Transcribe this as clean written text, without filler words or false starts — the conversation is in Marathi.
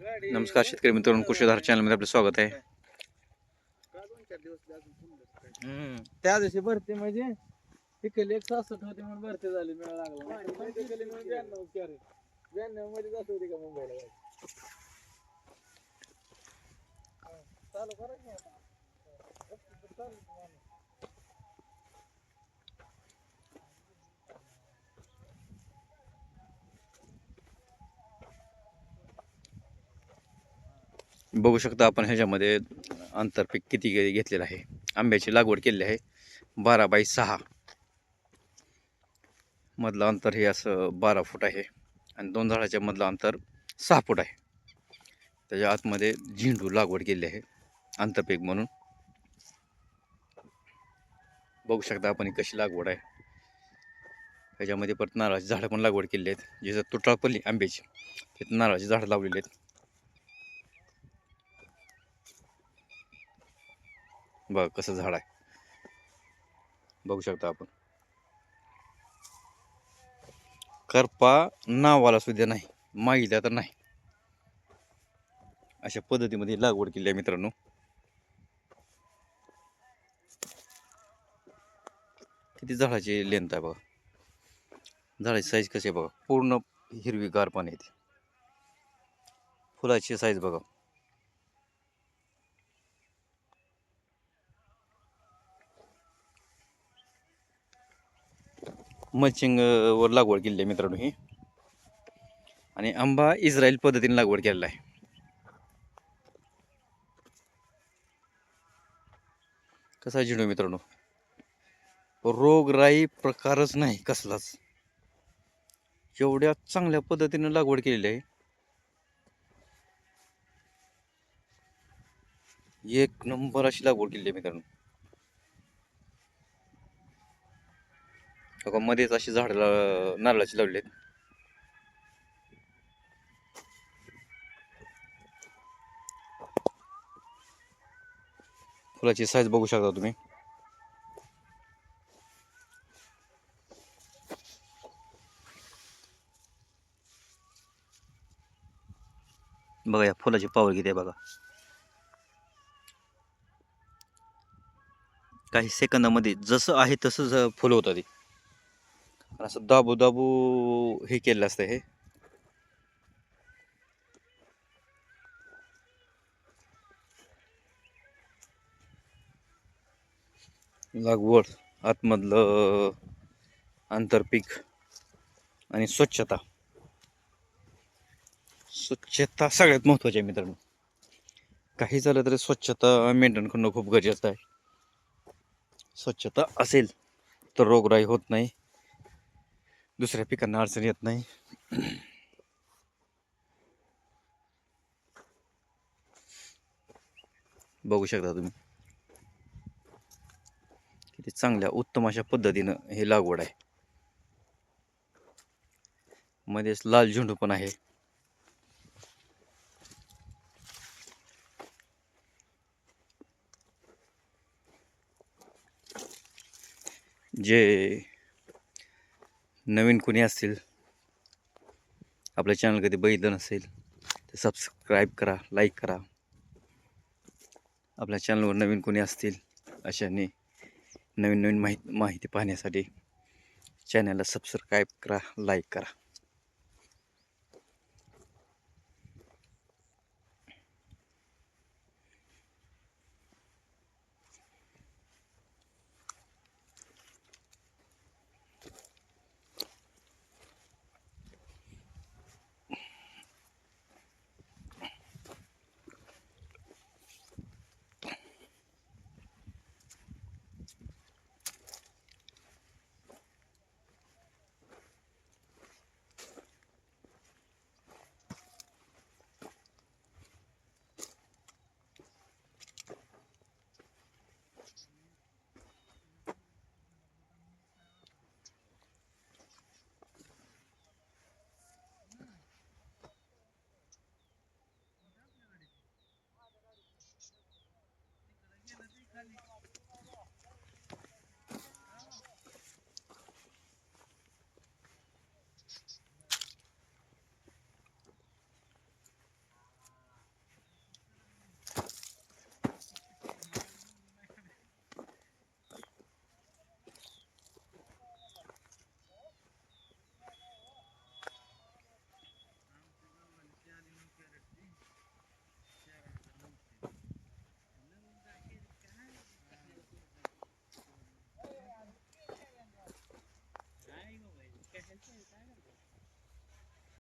नमस्कार शेतकरी मित्रांनो, कृषीधार चॅनलमध्ये आपलं स्वागत आहे. त्या दिवशी भरती म्हणजे तिकडे 166 होती म्हणून भरती झाली. मेळा लागला 92 मध्ये जात होती का मुंबईला चालू करा की आता. बघू शकता आपण ह्याच्यामध्ये आंतरपीक किती घेतलेलं आहे. आंब्याची लागवड केलेली आहे 12x6. मधलं अंतर हे असं 12 फूट आहे आणि 2 झाडाच्या मधलं अंतर 6 फूट आहे. त्याच्या आतमध्ये झेंडू लागवड केलेली आहे आंतरपीक म्हणून. बघू शकता आपण ही कशी लागवड आहे. ह्याच्यामध्ये परत नारळाची झाडं पण लागवड केलेली आहेत. जिथं तुटाळ पडली आंब्याची तिथं नारळाची झाडं लावलेली आहेत. बघा कसं झाड आहे, बघू शकता आपण. करपा नावाला सुद्धा नाही, मागितल्या तर नाही, अशा पद्धतीमध्ये लागवड केली आहे मित्रांनो. किती झाडाची लेंथ आहे बघा, झाडाची साईज कशी आहे बघा, पूर्ण हिरवीगार पाणी येते. फुलाची साईज बघा, मल्चिंग वर लागवड केली आहे मित्रांनो ही. आणि आंबा इस्रायल पद्धतीने लागवड केलेला आहे. कसा झेंडू मित्रांनो, रोगराई प्रकारच नाही कसलाच. एवढ्या चांगल्या पद्धतीने लागवड केलेली आहे. एक नंबर अशी लागवड केली आहे मित्रांनो. बघा मध्येच अशी झाड नारळाची लावली आहेत. फुलाची साईज बघू शकता तुम्ही. बघा या फुलाची पावर किती आहे बघा. काही सेकंदामध्ये जसं आहे तसंच फुलं होतं ते. असं दाबू दाबू हे केलं असतं हे. लागवड, आतमधलं आंतरपीक आणि स्वच्छता. स्वच्छता सगळ्यात महत्त्वाची आहे मित्रांनो. काही झालं तरी स्वच्छता मेंटेन करणं खूप गरजेचं आहे. स्वच्छता असेल तर रोगराई होत नाही, दुसऱ्या पिकांना अडचण येत नाही. बघू शकता तुम्ही किती चांगल्या उत्तम अशा पद्धतीनं हे लागवड आहे. मध्येच लाल झेंडू पण आहे. जे नवीन कोणी असतील, आपलं चॅनल कधी बघितलं नसेल तर सबस्क्राईब करा, लाईक करा. आपल्या चॅनलवर नवीन कोणी असतील अशाने नवीन नवीन माहिती पाहण्यासाठी चॅनलला सबस्क्राईब करा, लाईक करा.